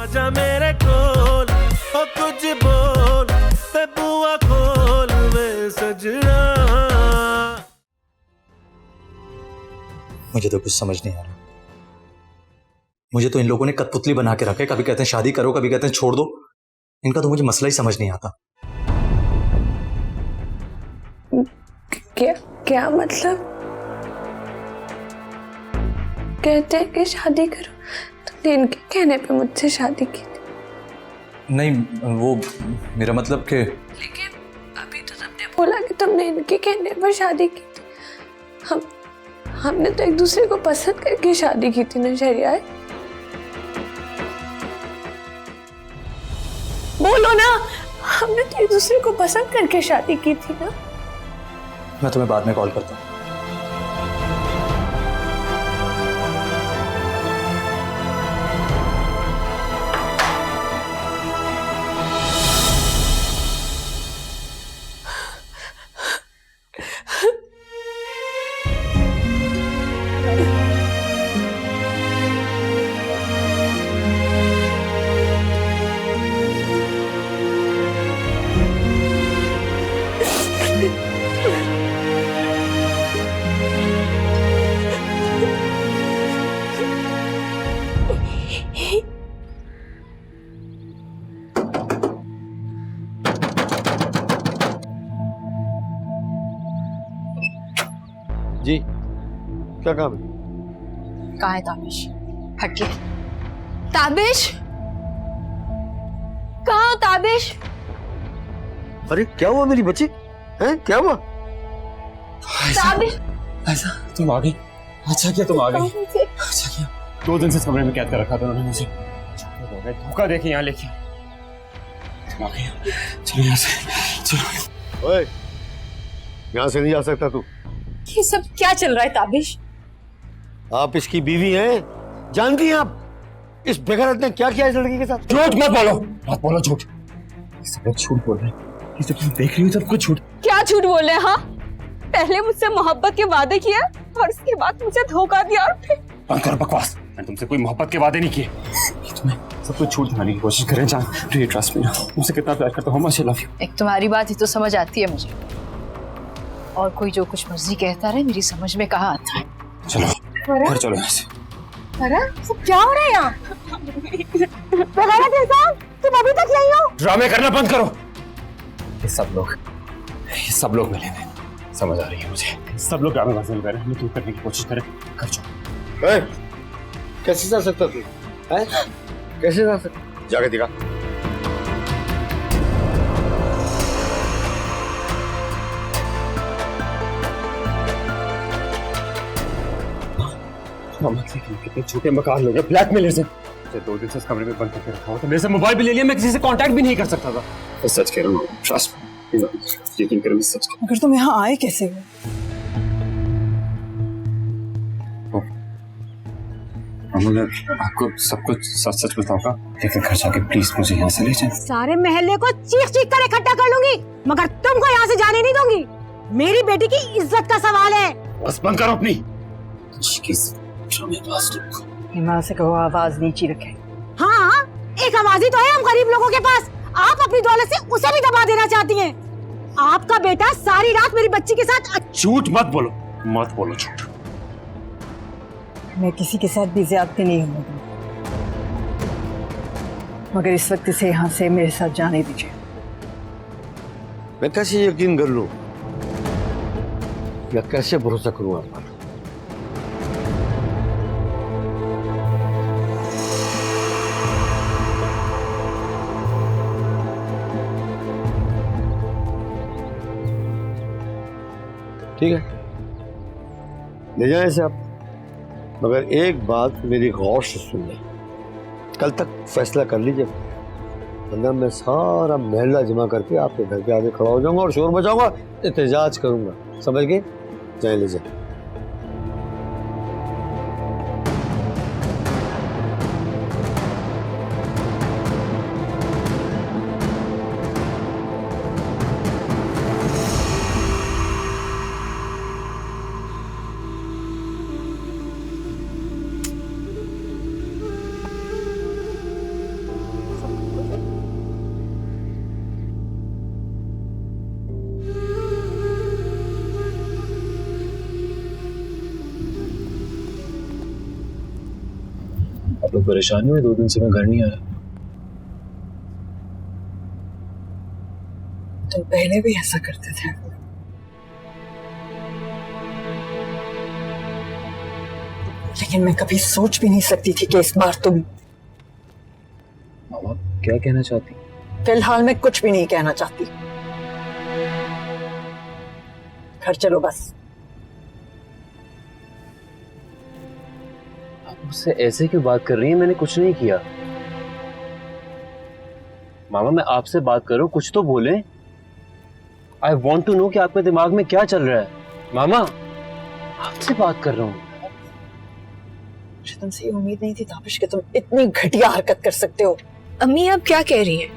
आजा मेरे कोल ओ कुछ बोल ते बुआ खोल वे सजना। मुझे तो कुछ समझ नहीं आ रहा। मुझे तो इन लोगों ने कठपुतली बना के रखे, कभी कहते हैं शादी करो, कभी कहते हैं छोड़ दो। इनका तो मुझे मसला ही समझ नहीं आता। क्या क्या मतलब? कहते हैं कि शादी करो, तुमने इनके कहने पे मुझसे शादी की थी। नहीं, वो मेरा मतलब कि लेकिन अभी तो तुमने बोला कि तुमने इनके कहने पर शादी की थी। हमने तो एक दूसरे को पसंद करके शादी की थी ना शरिया। बोलो ना, हमने तो एक दूसरे को पसंद करके शादी की थी ना। मैं तुम्हें बाद में कॉल करता हूँ। जी क्या काम है? कहाँ है ताबिश? हट के। ताबिश कहाँ हो ताबिश? अरे क्या हुआ मेरी बच्ची? हैं क्या हुआ? ताबिश ऐसा तुम आ गई? अच्छा किया तुम आ गई। अच्छा किया। 2 दिन से इस कमरे में कैद कर रखा था उन्होंने मुझे। धोखा देके यहाँ लेके तुम आ गई। चलो यहाँ से चलो। ओए यहाँ से नहीं जा सकता तू। ये सब क्या चल रहा है ताबिश? आप इसकी बीवी हैं, जानती हैं आप इस बेगैरत ने क्या किया इस लड़की के साथ? झूठ मत बोलो झूठ। सब लोग झूठ बोल रहे हैं। ये सब तुम देख रही हो सब कुछ झूठ। क्या झूठ बोल रहे हैं? हाँ, पहले मुझसे मोहब्बत के वादे किए और उसके बाद मुझे धोखा दिया और फिर। बंद करो बकवास। मैंने तुमसे कोई मोहब्बत के वादे नहीं किए। तुम्हें सब कुछ झूठ दिखाने की कोशिश करें जान। Please trust me. तुमसे कितना प्यार करता हूँ। Much love you. एक तुम्हारी बात ही तो समझ आती है मुझे, और कोई जो कुछ मर्जी कहता रहे मेरी समझ में कहाँ आता है। चलो घर चलो यहाँ से। अरे सब क्या हो रहा है यहाँ? तुम अभी तक यहीं हो? ड्रामे करना बंद करो। ये सब लोग मिलेंगे। समझ आ रही है मुझे। सब लोग ड्रामेबाजी कर रहे हैं। हमें दूर करने की कोशिश करें। घर चलो। कैसे जा सकता तू? कैसे जा सकता? जाके दिखा। कितने झूठे मकान लोग हैं, ब्लैकमेलर्स हैं। 2 दिन से इस कमरे में बंद करके रखा हुआ था। मेरे से मोबाइल भी ले लिया। मैं किसी से कांटेक्ट भी नहीं कर सकता था। मैं सच कह रहा हूँ। ट्रस्ट मी, यकीन करो, मैं सच कह रहा हूँ। अगर तुम यहाँ आए कैसे हो? मैं आपको सब कुछ सच सच बताऊंगा, लेकिन घर जाके प्लीज मुझे यहाँ से ले जाए। सारे महल्ले को चीख चीख कर इकट्ठा कर लूंगी, मगर तुमको यहाँ से जाने नहीं दूंगी। मेरी बेटी की इज्जत का सवाल है। बस बंद करो अपनी। हिमा से कहो आवाज नीची रखे। हाँ, एक आवाज ही तो है हम गरीब लोगों के पास। आप अपनी दौलत से उसे भी दबा देना चाहती हैं। आपका बेटा सारी रात मेरी बच्ची के साथ। झूठ मत बोलो झूठ। मैं किसी के साथ भी ज्यादती नहीं हूँ, मगर इस वक्त इसे यहाँ से मेरे साथ जाने दीजिए। मैं कैसे यकीन कर लूं या कैसे भरोसा करूं आप पर? ठीक है, ले जाएं इसे आप, मगर एक बात मेरी गौर से सुन लें। कल तक फैसला कर लीजिए, वरना मैं सारा महल्ला जमा करके आपके घर के आगे खड़ा हो जाऊंगा और शोर मचाऊंगा, एहतजाज करूंगा। समझ गए? जाए ले जाए। परेशानी हुई? 2 दिन से मैं घर नहीं आया। तुम पहले भी ऐसा करते थे, लेकिन मैं कभी सोच भी नहीं सकती थी कि इस बार तुम। मामा क्या कहना चाहती? फिलहाल मैं कुछ भी नहीं कहना चाहती। घर चलो बस। आप मुझसे ऐसे क्यों बात कर रही हैं? मैंने कुछ नहीं किया। मामा मैं आपसे बात कर रहा हूँ, कुछ तो बोले। आई वॉन्ट टू नो कि आपके दिमाग में क्या चल रहा है। मामा आपसे बात कर रहा हूँ। मुझे तुमसे ये उम्मीद नहीं थी ताबिश कि तुम इतनी घटिया हरकत कर सकते हो। अम्मी आप क्या कह रही हैं?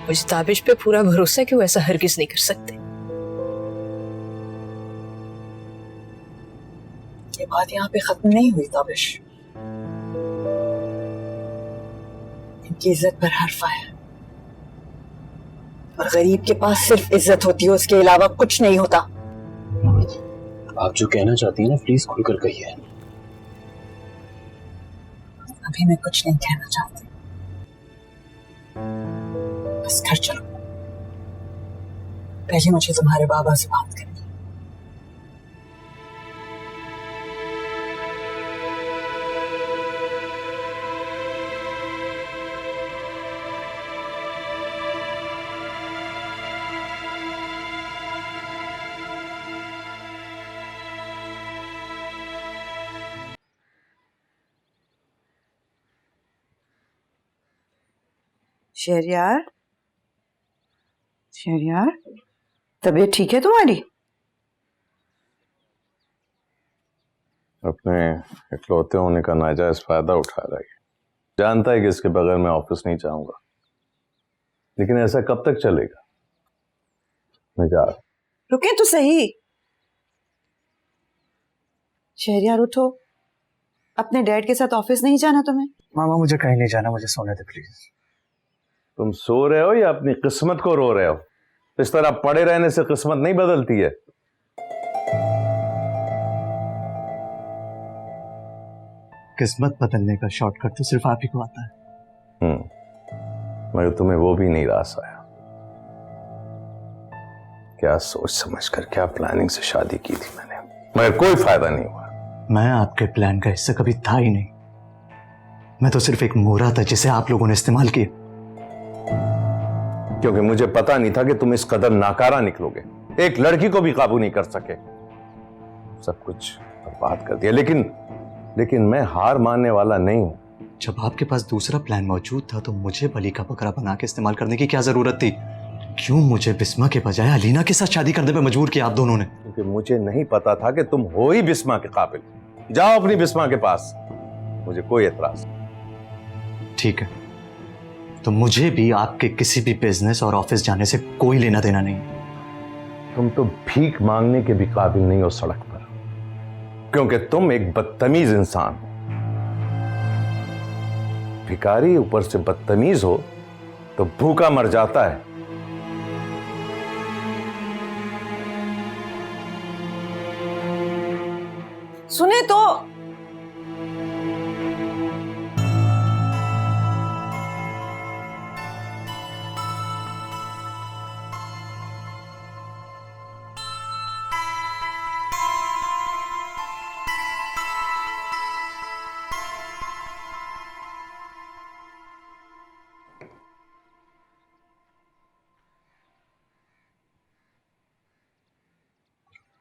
मुझे ताबिश पे पूरा भरोसा है कि वो ऐसा हरगिज नहीं कर सकते। ये बात यहाँ पे खत्म नहीं हुई ताबिश। इनकी इज्जत पर हर्फ आया, और गरीब के पास सिर्फ इज्जत होती है, उसके अलावा कुछ नहीं होता। आप जो कहना चाहती हैं ना प्लीज खुलकर कहिए। अभी मैं कुछ नहीं कहना चाहती, बस घर चलो। पहले मुझे तुम्हारे बाबा से बात करनी है। शहरयार, शहरयार, तबीयत ठीक है तुम्हारी? अपने इकलौते होने का नाजायज फायदा उठा रहा है। जानता है कि इसके बगैर मैं ऑफिस नहीं जाऊंगा, लेकिन ऐसा कब तक चलेगा? मैं जा रहा। रुके तो सही। शहरयार उठो, अपने डैड के साथ ऑफिस नहीं जाना तुम्हें? मामा मुझे कहीं नहीं जाना, मुझे सोने दे प्लीज। तुम सो रहे हो या अपनी किस्मत को रो रहे हो? इस तरह पड़े रहने से किस्मत नहीं बदलती है। किस्मत बदलने का शॉर्टकट तो सिर्फ आप ही को आता है। मगर तुम्हें वो भी नहीं रास आया। क्या सोच समझ कर, क्या प्लानिंग से शादी की थी मैंने, मगर कोई फायदा नहीं हुआ। मैं आपके प्लान का हिस्सा कभी था ही नहीं। मैं तो सिर्फ एक मोहरा था जिसे आप लोगों ने इस्तेमाल किया। क्योंकि मुझे पता नहीं था कि तुम इस कदर नाकारा निकलोगे, एक लड़की को भी काबू नहीं कर सके, सब कुछ बर्बाद कर दिया। लेकिन मैं हार मानने वाला नहीं हूं। जब आपके पास दूसरा प्लान मौजूद था तो मुझे बलि का बकरा बना के इस्तेमाल करने की क्या जरूरत थी? क्यों मुझे बिस्मा के बजाय अलीना के साथ शादी करने पे मजबूर किया आप दोनों ने? क्योंकि मुझे नहीं पता था कि तुम हो ही बिस्मा के काबिल। जाओ अपनी बिस्मा के पास, मुझे कोई एतराज नहीं। ठीक है, तो मुझे भी आपके किसी भी बिजनेस और ऑफिस जाने से कोई लेना देना नहीं। तुम तो भीख मांगने के भी काबिल नहीं हो सड़क पर, क्योंकि तुम एक बदतमीज इंसान हो। भिखारी ऊपर से बदतमीज हो तो भूखा मर जाता है। सुने तो।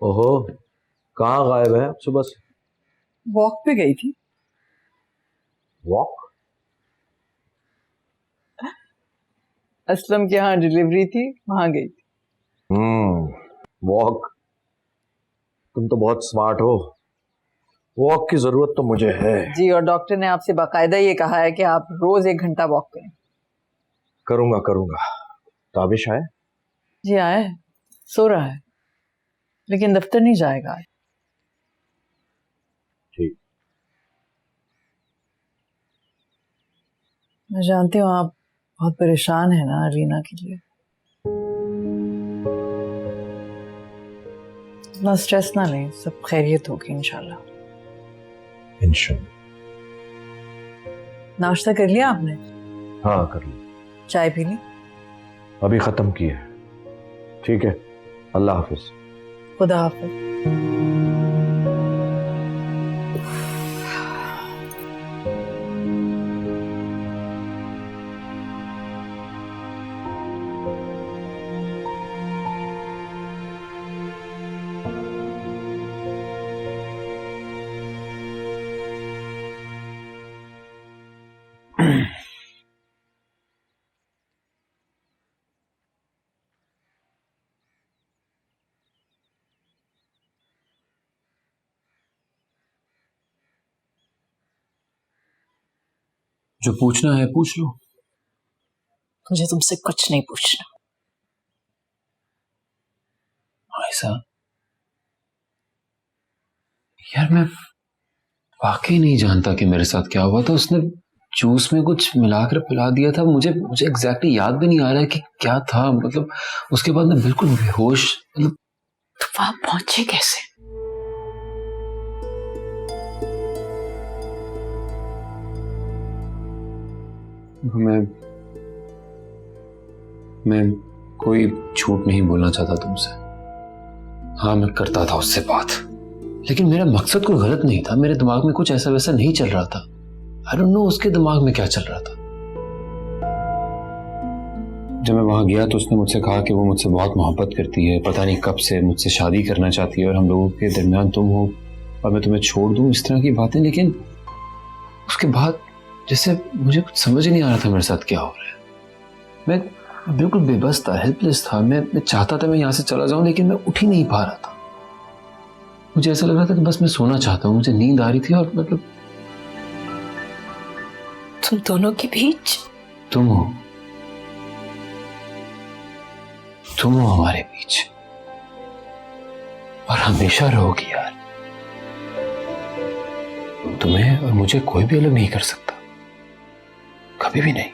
ओहो, कहाँ गायब है सुबह से? वॉक पे गई थी। वॉक? असलम के यहाँ डिलीवरी थी, वहां गई थी। वॉक? तुम तो बहुत स्मार्ट हो। वॉक की जरूरत तो मुझे है। जी, और डॉक्टर ने आपसे बाकायदा ये कहा है कि आप रोज 1 घंटा वॉक करें। करूंगा। ताबिश है? जी आया है, सो रहा है, लेकिन दफ्तर नहीं जाएगा आज। ठीक। मैं जानती हूँ आप बहुत परेशान है ना रीना के लिए। इतना स्ट्रेस ना लें, सब खैरियत होगी इंशाल्लाह। इंशाल्लाह। नाश्ता कर लिया आपने? हाँ कर ली। चाय पी ली? अभी खत्म की है। ठीक है, अल्लाह हाफिज। खुदा हाफिज। जो पूछना है पूछ लो। मुझे तुमसे कुछ नहीं पूछना। ऐसा यार, मैं वाकई नहीं जानता कि मेरे साथ क्या हुआ था। उसने जूस में कुछ मिलाकर पिला दिया था। मुझे एग्जैक्टली याद भी नहीं आ रहा है कि क्या था। मतलब उसके बाद मैं बिल्कुल बेहोश। मतलब तुम वहां पहुंचे कैसे? मैं कोई झूठ नहीं बोलना चाहता तुमसे। हाँ, मैं करता था उससे बात, लेकिन मेरा मकसद कोई गलत नहीं था। मेरे दिमाग में कुछ ऐसा वैसा नहीं चल रहा था। आई डोंट नो उसके दिमाग में क्या चल रहा था। जब मैं वहां गया तो उसने मुझसे कहा कि वो मुझसे बहुत मोहब्बत करती है, पता नहीं कब से मुझसे शादी करना चाहती है और हम लोगों के दरमियान तुम हो और मैं तुम्हें छोड़ दूं, इस तरह की बातें। लेकिन उसके बाद जैसे मुझे कुछ समझ ही नहीं आ रहा था मेरे साथ क्या हो रहा है। मैं बिल्कुल बेबस था, हेल्पलेस था। मैं चाहता था मैं यहाँ से चला जाऊं, लेकिन मैं उठ ही नहीं पा रहा था। मुझे ऐसा लग रहा था कि बस मैं सोना चाहता हूँ। मुझे नींद आ रही थी और मतलब तुम दोनों के बीच तुम हो हमारे बीच और हमेशा रहोगी यार। तुम्हें और मुझे कोई भी अलग नहीं कर सकता, कभी भी नहीं।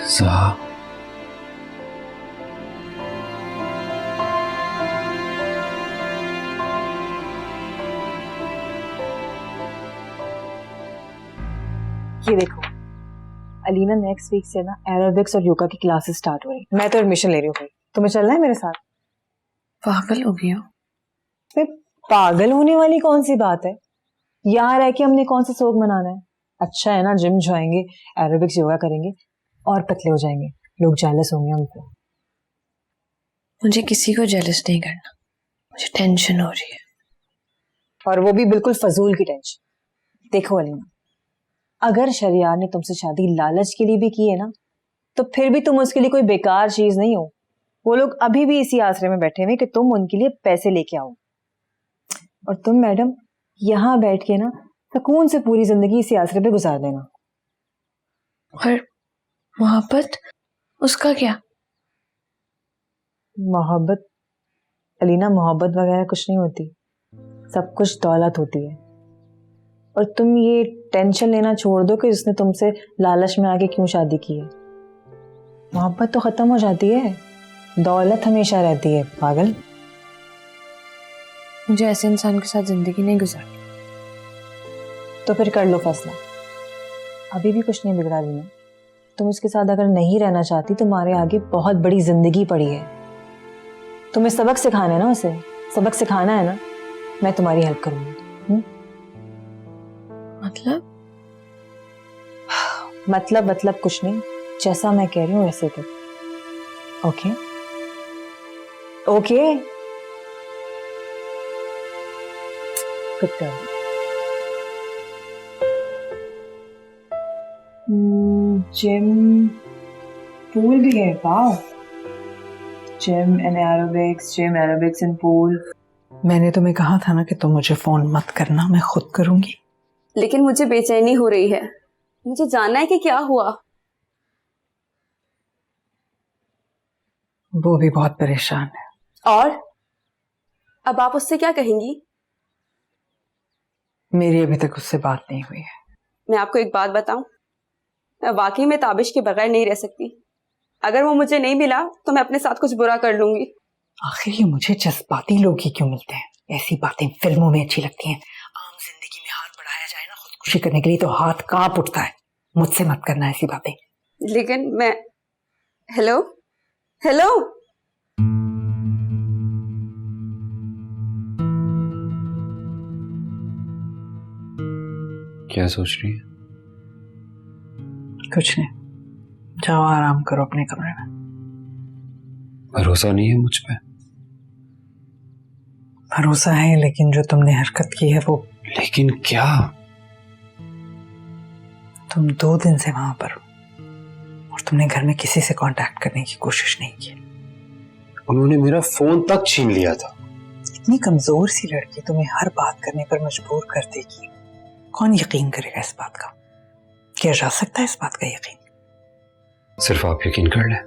साहब ये देखो, अलीना नेक्स्ट वीक से ना एरोबिक्स और योगा की क्लासेस स्टार्ट हो रही। मैं तो एडमिशन ले रही हूँ भाई, तुम्हें चलना है मेरे साथ? पागल हो गई हो? फिर पागल होने वाली कौन सी बात है? यहाँ रह के हमने कौन सा शौक मनाना है? अच्छा है ना, जिम जाएंगे, एरोबिक्स योगा करेंगे और पतले हो जाएंगे। लोग जेलस होंगे हमको। मुझे किसी को जेलस नहीं करना, मुझे टेंशन हो रही है। और वो भी बिल्कुल फजूल की टेंशन। देखो अलीना, अगर शरियार ने तुमसे शादी लालच के लिए भी की है ना, तो फिर भी तुम उसके लिए कोई बेकार चीज नहीं हो। वो लोग अभी भी इसी आसरे में बैठे हुए कि तुम उनके लिए पैसे लेके आओ, और तुम मैडम यहाँ बैठ के ना सुकून से पूरी जिंदगी इसी आसरे पे गुजार देना। और मोहब्बत, उसका क्या? मोहब्बत अलीना, मोहब्बत वगैरह कुछ नहीं होती, सब कुछ दौलत होती है। और तुम ये टेंशन लेना छोड़ दो कि उसने तुमसे लालच में आके क्यों शादी की है। मोहब्बत तो खत्म हो जाती है, दौलत हमेशा रहती है। पागल। मुझे ऐसे इंसान के साथ जिंदगी नहीं गुजारनी। तो फिर कर लो फैसला, अभी भी कुछ नहीं बिगड़ा लेना। तुम उसके साथ अगर नहीं रहना चाहती, तुम्हारे आगे बहुत बड़ी जिंदगी पड़ी है। तुम्हें सबक सिखाना है ना, उसे सबक सिखाना है ना, मैं तुम्हारी हेल्प करूंगी। मतलब कुछ नहीं, जैसा मैं कह रही हूँ वैसे कर। Okay okay, good girl. Gym, pool भी है। Wow, gym and aerobics, gym aerobics and pool. मैंने तुम्हें कहा था ना कि तुम मुझे फोन मत करना, मैं खुद करूंगी। लेकिन मुझे बेचैनी हो रही है, मुझे जानना है कि क्या हुआ। वो भी बहुत परेशान है। और अब आप उससे क्या कहेंगी? मेरी अभी तक उससे बात नहीं हुई है। मैं आपको एक बात बताऊं, मैं वाकई में ताबिश के बगैर नहीं रह सकती। अगर वो मुझे नहीं मिला तो मैं अपने साथ कुछ बुरा कर लूंगी। आखिर ये मुझे जज्बाती लोग ही क्यों मिलते हैं? ऐसी बातें फिल्मों में अच्छी लगती हैं। आम जिंदगी में हाथ बढ़ाया जाए ना खुदकुशी करने के लिए तो हाथ कांप उठता है। मुझसे मत करना ऐसी बातें। लेकिन मैं हेलो हेलो क्या सोच रही है? कुछ नहीं, जाओ आराम करो अपने कमरे में। भरोसा नहीं है मुझ पे? भरोसा है, लेकिन जो तुमने हरकत की है वो। लेकिन क्या? तुम 2 दिन से वहां पर हो और तुमने घर में किसी से कांटेक्ट करने की कोशिश नहीं की। उन्होंने मेरा फोन तक छीन लिया था। इतनी कमजोर सी लड़की तुम्हें हर बात करने पर मजबूर कर देगी। कौन यकीन करेगा इस बात का? किया जा सकता है इस बात का यकीन? सिर्फ आप यकीन कर लें,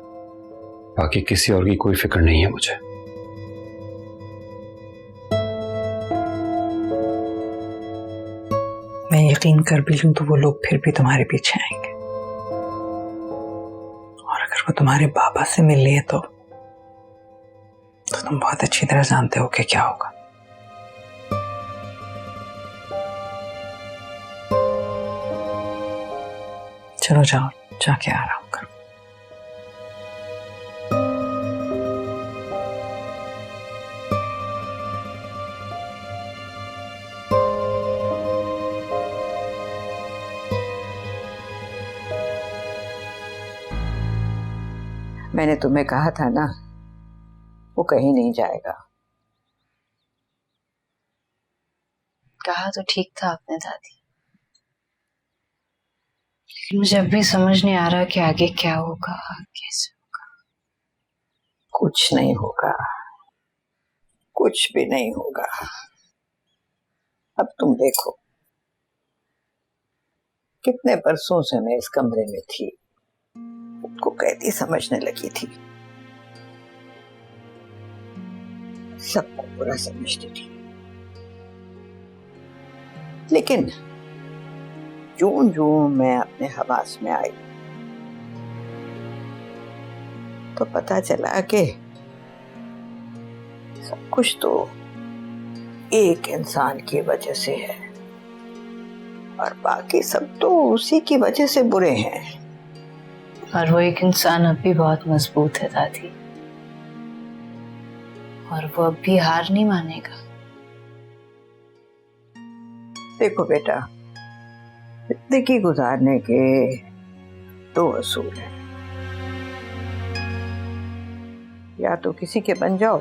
बाकी किसी और की कोई फिक्र नहीं है मुझे। मैं यकीन कर भी लूं तो वो लोग फिर भी तुम्हारे पीछे आएंगे, और अगर वो तुम्हारे बाबा से मिल लिए तो तुम बहुत अच्छी तरह जानते हो कि क्या होगा। चलो जाओ, जाके आराम करो। मैंने तुम्हें कहा था ना, वो कहीं नहीं जाएगा। कहा तो ठीक था आपने दादी, लेकिन मुझे अभी समझ नहीं आ रहा कि आगे क्या होगा, कैसे होगा। कुछ नहीं होगा, कुछ भी नहीं होगा। अब तुम देखो, कितने बरसों से मैं इस कमरे में थी, खुद को कैदी समझने लगी थी, सबको बुरा समझती थी। लेकिन जून जून मैं अपने हवास में आई तो पता चला कि सब कुछ तो एक इंसान की वजह से है और बाकी सब तो उसी की वजह से बुरे हैं। और वो एक इंसान अब भी बहुत मजबूत है दादी, और वो अब भी हार नहीं मानेगा। देखो बेटा, जिंदगी गुजारने के 2 असूल हैं, या तो किसी के बन जाओ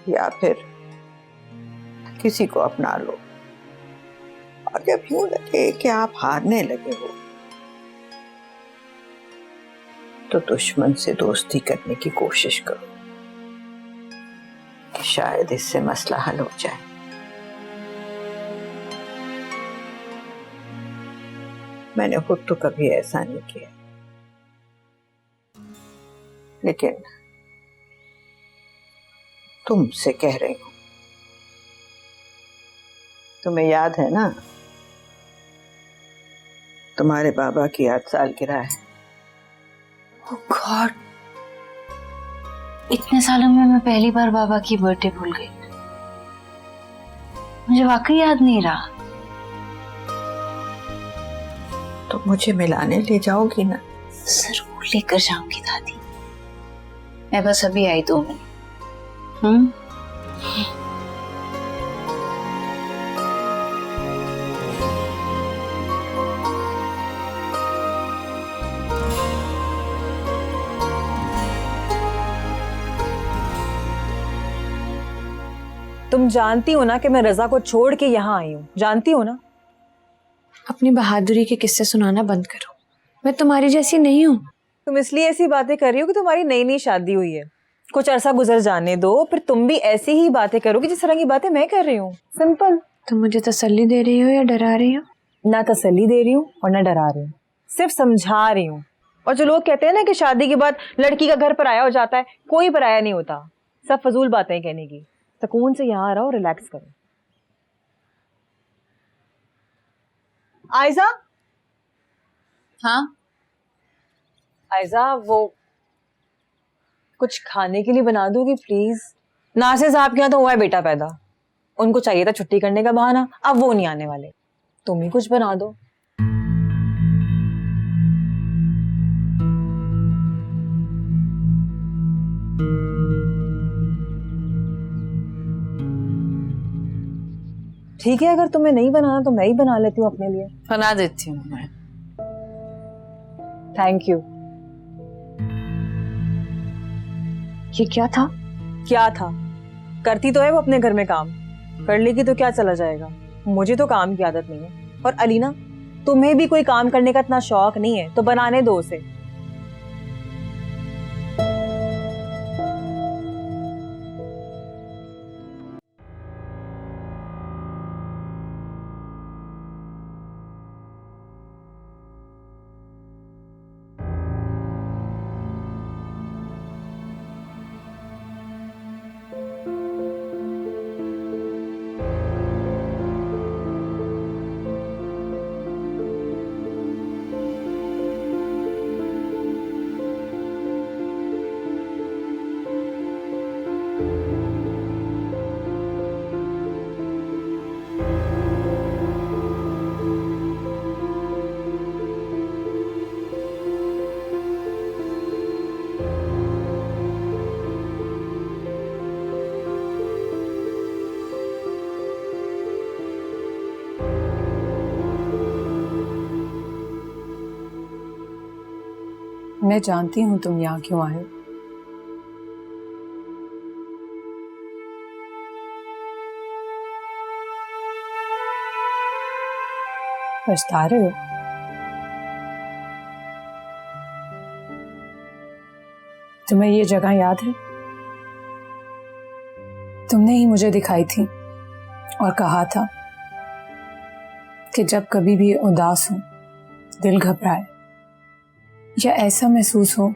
या फिर किसी को अपना लो। और जब यूं लगे कि आप हारने लगे हो तो दुश्मन से दोस्ती करने की कोशिश करो, शायद इससे मसला हल हो जाए। मैंने खुद तो कभी ऐसा नहीं किया, लेकिन तुमसे कह रही हूं। तुम्हें याद है ना, तुम्हारे बाबा की 8 सालगिरह है। Oh God! इतने सालों में मैं पहली बार बाबा की बर्थडे भूल गई। मुझे वाकई याद नहीं रहा। तो मुझे मिलाने ले जाओगी ना? जरूर लेकर जाऊंगी दादी, मैं बस अभी आई 2 मिनट। तुम जानती हो ना कि मैं रजा को छोड़ के यहाँ आई हूँ, जानती हो ना? अपनी बहादुरी के किस्से सुनाना बंद करो, मैं तुम्हारी जैसी नहीं हूँ। तुम इसलिए ऐसी बातें कर रही हो कि तुम्हारी नई नई शादी हुई है। कुछ अरसा गुजर जाने दो, फिर तुम भी ऐसी ही बातें करोगी जिस तरह की बातें मैं कर रही हूँ। सिंपल। तुम मुझे तसल्ली दे रही हो या डरा रही हो? ना तसल्ली दे रही हूँ और ना डरा रही हूँ, सिर्फ समझा रही हूँ। और जो लोग कहते हैं ना कि शादी के बाद लड़की का घर पराया हो जाता है, कोई पराया नहीं होता। सब फजूल बातें कहने की। सुकून से यहाँ रहो, रिलैक्स करो। आयजा, हाँ आयजा वो कुछ खाने के लिए बना दोगी प्लीज? नासिर साहब के यहाँ तो हुआ है बेटा पैदा, उनको चाहिए था छुट्टी करने का बहाना, अब वो नहीं आने वाले, तुम ही कुछ बना दो। ठीक है, अगर तुम्हें नहीं बनाना तो मैं ही बना लेती हूँ अपने लिए। बना देती हूँ मैं। Thank you. ये क्या था? क्या था? करती तो है वो अपने घर में काम, कर लेगी तो क्या चला जाएगा? मुझे तो काम की आदत नहीं है। और अलीना, तुम्हें भी कोई काम करने का इतना शौक नहीं है तो बनाने दो उसे। मैं जानती हूँ तुम यहाँ क्यों आए हो। पछता रहे हो? तुम्हें ये जगह याद है? तुमने ही मुझे दिखाई थी और कहा था कि जब कभी भी उदास हो, दिल घबराए या ऐसा महसूस हो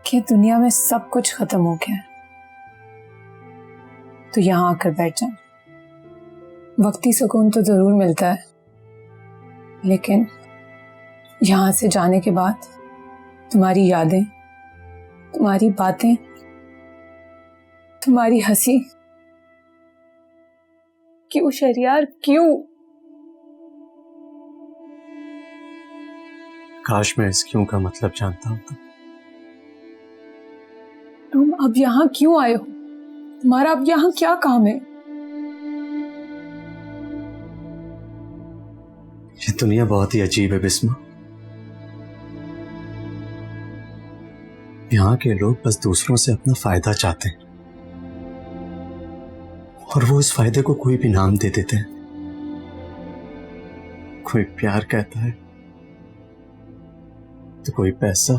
कि दुनिया में सब कुछ खत्म हो गया है, तो यहाँ आकर बैठ जाओ। वक्ती सुकून तो जरूर मिलता है, लेकिन यहाँ से जाने के बाद तुम्हारी यादें, तुम्हारी बातें, तुम्हारी हंसी, क्यों शहरियार क्यों? काश मैं इस क्यों का मतलब जानता हूं। तुम अब यहाँ क्यों आए हो? तुम्हारा अब यहाँ क्या काम है? ये दुनिया बहुत ही अजीब है बिस्मा। यहाँ के लोग बस दूसरों से अपना फायदा चाहते हैं और वो इस फायदे को कोई भी नाम दे देते हैं। कोई प्यार कहता है तो कोई पैसा,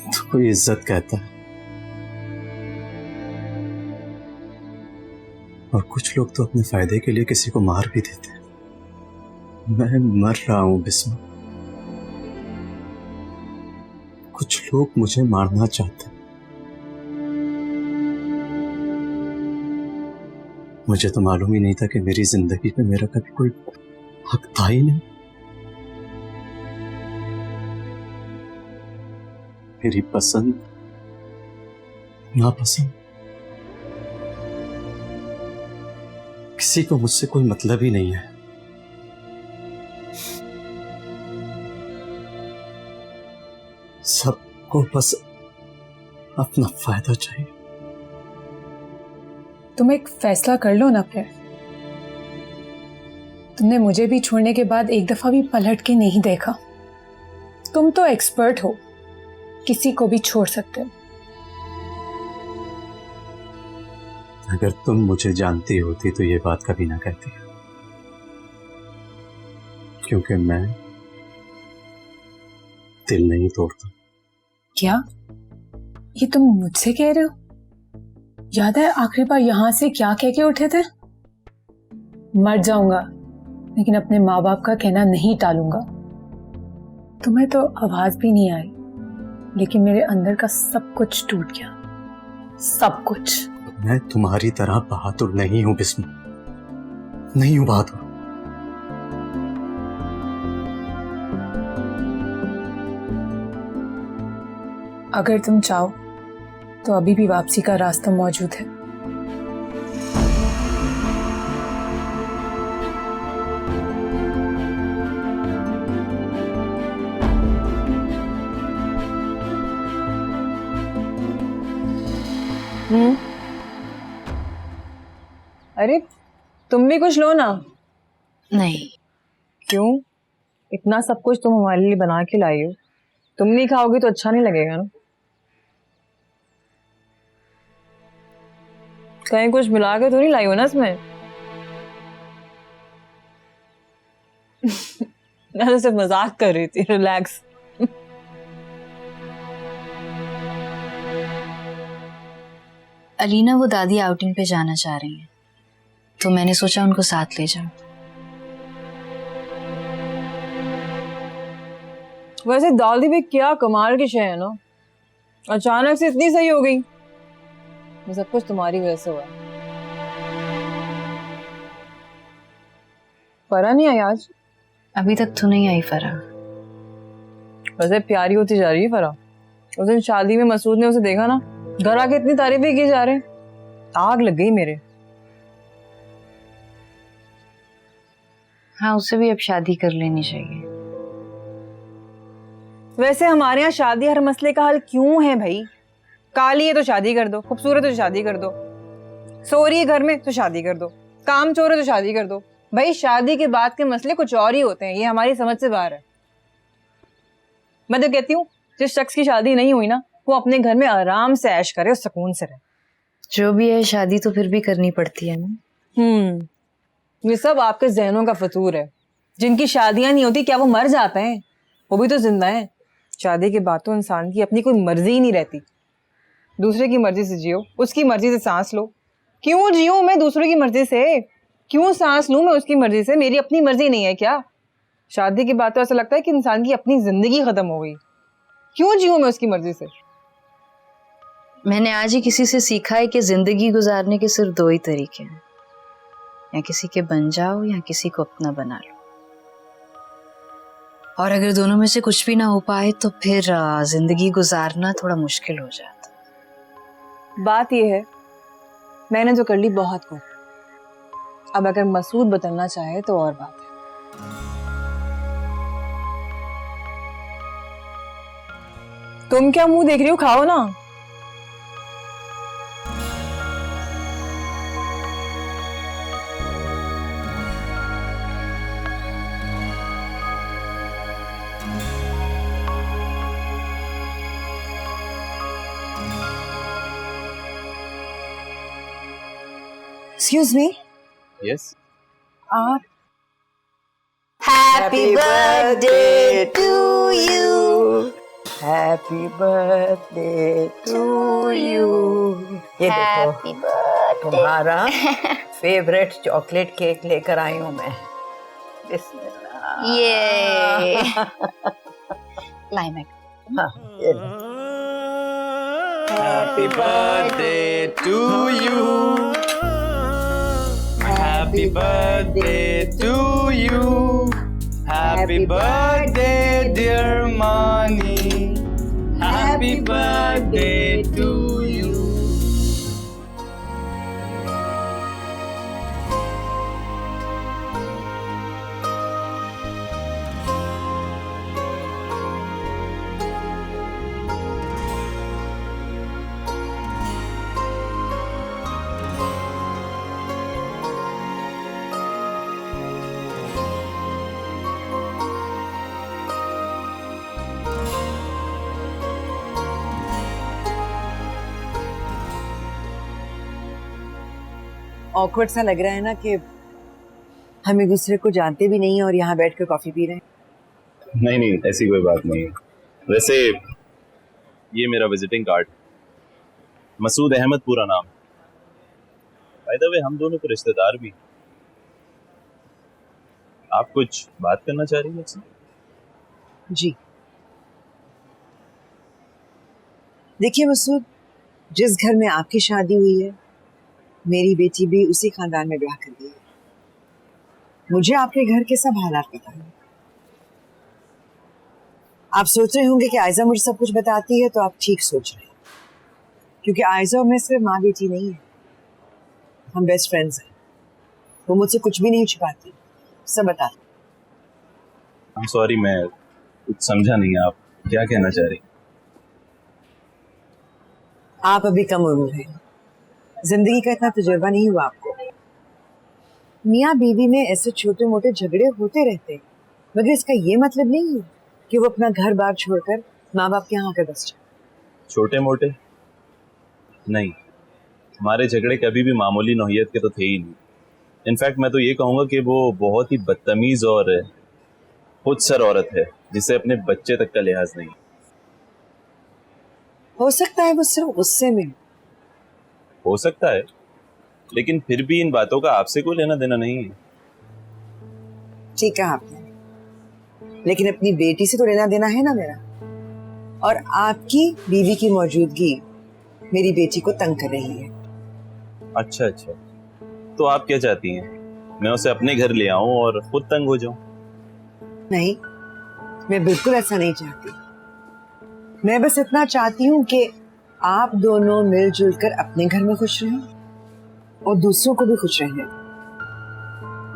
तो कोई इज्जत कहता है, और कुछ लोग तो अपने फायदे के लिए किसी को मार भी देते हैं। मैं मर रहा हूं बिस्मा। कुछ लोग मुझे मारना चाहते हैं। मुझे तो मालूम ही नहीं था कि मेरी जिंदगी में मेरा कभी कोई हक था ही नहीं। मेरी पसंद, नापसंद, किसी को मुझसे कोई मतलब ही नहीं है। सबको बस अपना फायदा चाहिए। तुम एक फैसला कर लो ना फिर। तुमने मुझे भी छोड़ने के बाद एक दफा भी पलट के नहीं देखा। तुम तो एक्सपर्ट हो, किसी को भी छोड़ सकते हो। अगर तुम मुझे जानती होती तो ये बात कभी ना कहती, क्योंकि मैं दिल नहीं तोड़ता। क्या ये तुम मुझसे कह रहे हो? याद है आखिरी बार यहां से क्या कह के उठे थे? मर जाऊंगा लेकिन अपने माँ बाप का कहना नहीं टालूंगा। तुम्हें तो आवाज भी नहीं आई, लेकिन मेरे अंदर का सब कुछ टूट गया, सब कुछ। मैं तुम्हारी तरह बहादुर नहीं हूं बिस्मा, नहीं हूं बहादुर। अगर तुम चाहो तो अभी भी वापसी का रास्ता मौजूद है। अरे तुम भी कुछ लो ना। नहीं। क्यों? इतना सब कुछ तुम हमारे लिए बना के लाई हो, तुम नहीं खाओगी तो अच्छा नहीं लगेगा ना। कहीं कुछ मिला के तो नहीं लाई हो ना इसमें? मैं तो सिर्फ मजाक कर रही थी, रिलैक्स। अलीना वो दादी आउटिंग पे जाना चाह रही हैं, तो मैंने सोचा उनको साथ ले जाऊं। वैसे दादी भी क्या कमाल की शय है ना, अचानक से इतनी सही हो गई। वो सब कुछ तुम्हारी वजह से हुआ। फरा नहीं आई आज? अभी तक तो नहीं आई फरा। वैसे प्यारी होती जा रही है फरा। उस दिन शादी में मसूद ने उसे देखा ना, घर आके इतनी तारीफें की जा रहे हैं, आग लग गई मेरे। हाँ, उसे भी अब शादी कर लेनी चाहिए। वैसे हमारे यहाँ शादी हर मसले का हल क्यों है भाई? काली है तो शादी कर दो, खूबसूरत है तो शादी कर दो, सो रही है घर में तो शादी कर दो, काम चोर है तो शादी कर दो। भाई शादी के बाद के मसले कुछ और ही होते हैं, ये हमारी समझ से बाहर है। मैं तो कहती हूँ जिस शख्स की शादी नहीं हुई ना, वो अपने घर में आराम से ऐश करे और सुकून से रहे। जो भी है, शादी तो फिर भी करनी पड़ती है ना। ये सब आपके जहनों का फतूर है। जिनकी शादियां नहीं होती क्या वो मर जाते हैं? वो भी तो जिंदा है। शादी के बाद तो इंसान की अपनी कोई मर्जी ही नहीं रहती। दूसरे की मर्जी से जियो, उसकी मर्जी से सांस लो। क्यों जियो मैं दूसरे की मर्जी से? क्यों सांस लूं मैं उसकी मर्जी से? मेरी अपनी मर्जी नहीं है क्या? शादी के बाद तो ऐसा लगता है कि इंसान की अपनी जिंदगी खत्म हो गई। क्यों जियूं मैं उसकी मर्जी से? मैंने आज ही किसी से सीखा है कि जिंदगी गुजारने के सिर्फ दो ही तरीके हैं, या किसी के बन जाओ या किसी को अपना बना लो। और अगर दोनों में से कुछ भी ना हो पाए तो फिर जिंदगी गुजारना थोड़ा मुश्किल हो जाता। बात यह है, मैंने जो कर ली बहुत कुछ। अब अगर मसूद बदलना चाहे तो और बात है। तुम क्या मुंह देख रही हो? खाओ ना। Excuse me? Yes. आप? Happy birthday to you. Happy birthday to you. ये देखो तुम्हारा फेवरेट चॉकलेट केक लेकर आई हूँ मैं। बिस्मिल्लाह। ये लाइम। हाँ, ये लो। Happy birthday to you. Happy birthday to you. Happy birthday dear Mani. Happy birthday to you. Awkward सा लग रहा है ना कि हम एक दूसरे को जानते भी नहीं और यहाँ बैठ कर कॉफी पी रहे हैं। नहीं नहीं, ऐसी कोई बात नहीं है। वैसे ये मेरा विजिटिंग कार्ड, मसूद अहमद पूरा नाम। बाय द वे हम दोनों को रिश्तेदार भी। आप कुछ बात करना चाह रही हैं मुझसे? जी देखिए मसूद, जिस घर में आपकी शादी हुई है मेरी बेटी भी उसी खानदान में ब्याह कर गई है। मुझे आपके घर के सब हालात पता है। आप सोच रहे होंगे कि आयजा मुझे सब कुछ बताती है, तो आप ठीक सोच रहे हैं, क्योंकि आयजा और मैं सिर्फ माँ बेटी नहीं है, हम बेस्ट फ्रेंड्स हैं। वो मुझसे कुछ भी नहीं छुपाती, सब बताती। I'm sorry, मैं कुछ समझा नहीं, आप क्या कहना चाह रही? आप अभी कम उम्र हैं, जिंदगी का इतना तजुर्बा नहीं हुआ आपको। मियाँ बीवी में ऐसे छोटे मोटे झगड़े होते रहते हैं, मगर इसका ये मतलब नहीं है कि वो अपना घर बार छोड़कर माँ बाप के यहाँ आकर बस जाए। छोटे मोटे नहीं, हमारे झगड़े कभी भी मामूली नौहियत के तो थे ही नहीं। इनफैक्ट मैं तो ये कहूँगा कि वो बहुत ही बदतमीज और खुदसर औरत है, जिसे अपने बच्चे तक का लिहाज नहीं। हो सकता है वो सिर्फ गुस्से में हो सकता है, लेकिन फिर भी इन बातों का आपसे कोई लेना देना नहीं है। ठीक है आपने, लेकिन अपनी बेटी से तो लेना देना है ना मेरा। और आपकी बीवी की मौजूदगी मेरी बेटी को तंग कर रही है। अच्छा अच्छा, तो आप क्या चाहती हैं, मैं उसे अपने घर ले आऊं और खुद तंग हो जाऊं? नहीं, मैं बिल्कुल ऐसा नहीं चाहती। मैं बस इतना चाहती हूँ कि आप दोनों मिलजुल कर अपने घर में खुश रहें और दूसरों को भी खुश रहने।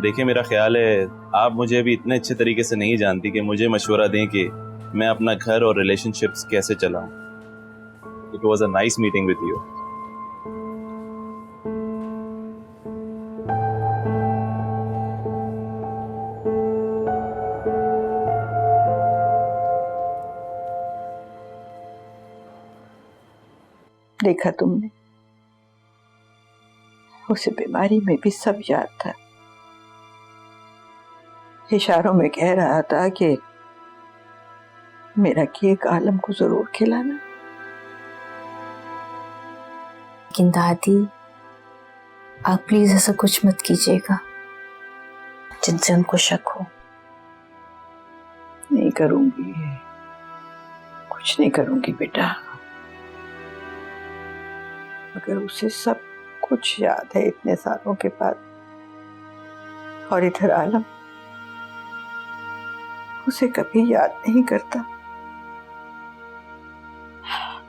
देखिए, मेरा ख्याल है आप मुझे अभी इतने अच्छे तरीके से नहीं जानती कि मुझे मशवरा दें कि मैं अपना घर और रिलेशनशिप्स कैसे चलाऊं। It was a nice meeting with you. देखा तुमने, उसे बीमारी में भी सब याद था। इशारों में कह रहा था कि मेरा केक आलम को जरूर खिलाना। लेकिन दादी, आप प्लीज ऐसा कुछ मत कीजिएगा जिनसे उनको शक हो। नहीं करूंगी, कुछ नहीं करूंगी बेटा। अगर उसे सब कुछ याद है इतने सालों के बाद, और इधर आलम उसे कभी याद नहीं करता।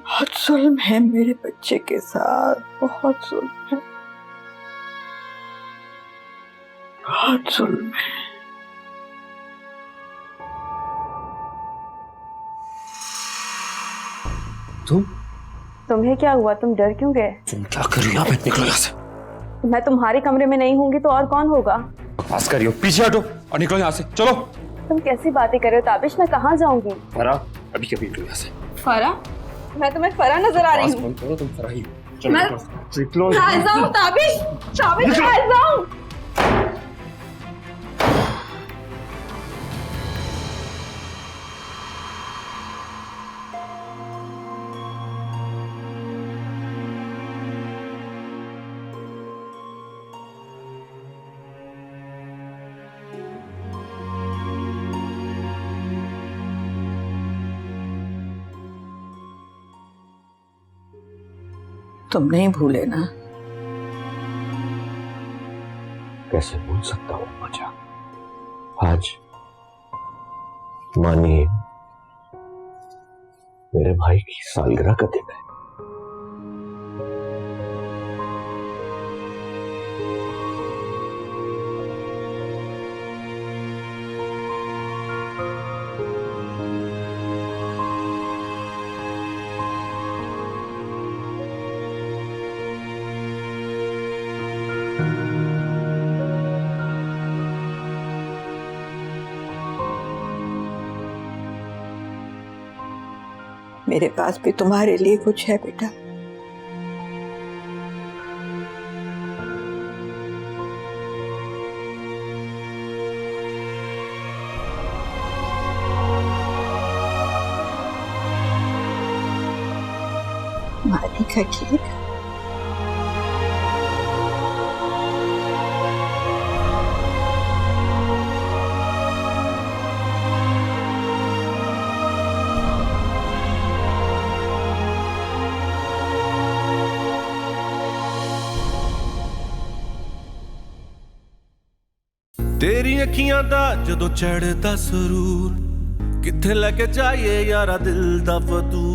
बहुत जुल्म है मेरे बच्चे के साथ, बहुत जुल्म है, बहुत जुल्म है। तुम्हें क्या हुआ? तुम डर क्यों गए? तुम क्या कर रही हो? निकलो यहाँ से। मैं तुम्हारे कमरे में नहीं होंगी तो और कौन होगा? बकवास कर रही हो, पीछे हटो और निकलो यहाँ से। चलो। तुम कैसी बातें कर रहे हो ताबिश? मैं कहाँ जाऊंगी? फरा, अभी कभी निकलो यहाँ से। फरा? मैं तुम्हें फरा नजर आ रही हूँ? तुम फरा ही हो। मैं निकलो। ताबिश, ताबिश, जाऊँ। तुम नहीं भूले ना? कैसे भूल सकता हूँ मजा? आज मानिए मेरे भाई की सालगिरह का दिन है। मेरे पास भी तुम्हारे लिए कुछ है बेटा। मानी का केक। तेरी अखियां दा जदों चढ़दा सुरूर, किथे लेके जाइए यारा दिल दा फतूर